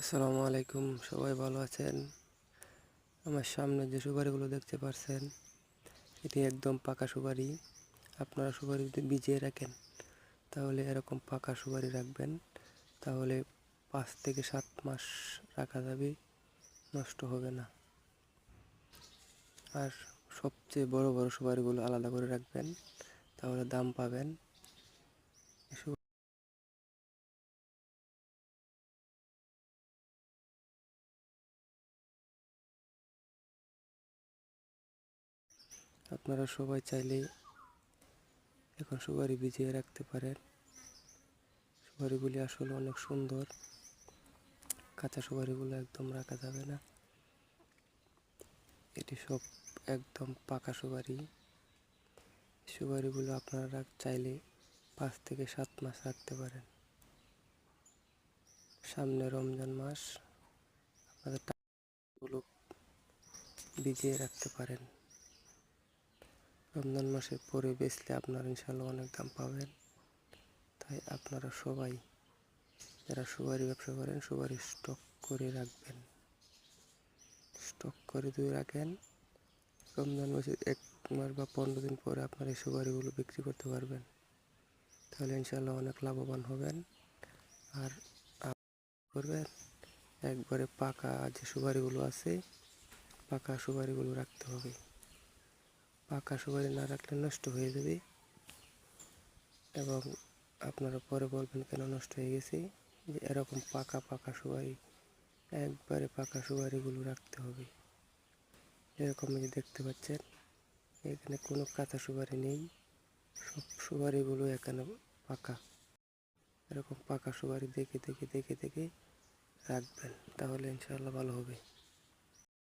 আসসালামু আলাইকুম, সবাই ভালো আছেন? আমার সামনে যে সুপারিগুলো দেখতে পাচ্ছেন, এটি একদম পাকা সুপারি। আপনারা সুপারি যদি ভিজিয়ে রাখেন তাহলে এরকম পাকা সুপারি রাখবেন, তাহলে 5 থেকে 7 মাস রাখা যাবে, নষ্ট হবে না। আর সবচেয়ে বড় বড় সুপারিগুলো আলাদা করে রাখবেন, তাহলে দাম পাবেন। আপনারা সবাই চাইলে এখন সুপারি ভিজিয়ে রাখতে পারেন। সুপারিগুলি আসলে অনেক সুন্দর, কাঁচা সুপারিগুলো একদম রাখা যাবে না। এটি সব একদম পাকা সুপারি। সুপারিগুলো আপনারা চাইলে 5 থেকে 7 মাস রাখতে পারেন। সামনে রমজান মাস, আপনাদের টাকাগুলো ভিজিয়ে রাখতে পারেন। রমজান মাসের পরে বেচলে আপনারা ইনশাল্লাহ অনেক দাম পাবেন। তাই আপনারা সবাই যারা সুপারি ব্যবসা করেন, সুপারি স্টক করে রাখবেন। স্টক করে দিয়ে রাখেন, রমজান মাসের 1 মাস বা 15 দিন পরে আপনার এই সুপারিগুলো বিক্রি করতে পারবেন। তাহলে ইনশাল্লাহ অনেক লাভবান হবেন। আর করবেন, একবারে পাকা যে সুপারিগুলো আছে, পাকা সুপারিগুলো রাখতে হবে। পাকা সুপারি না রাখলে নষ্ট হয়ে যাবে, এবং আপনারা পরে বলবেন কেন নষ্ট হয়ে গেছে। যে এরকম পাকা পাকা সুপারি, একবারে পাকা সুপারিগুলো রাখতে হবে। এরকম যে দেখতে পাচ্ছেন, এখানে কোনো কাঁচা সুপারি নেই, সব সুপারিগুলো এখানে পাকা। এরকম পাকা সুপারি দেখে দেখে দেখে দেখে রাখবেন, তাহলে ইনশাআল্লাহ ভালো হবে।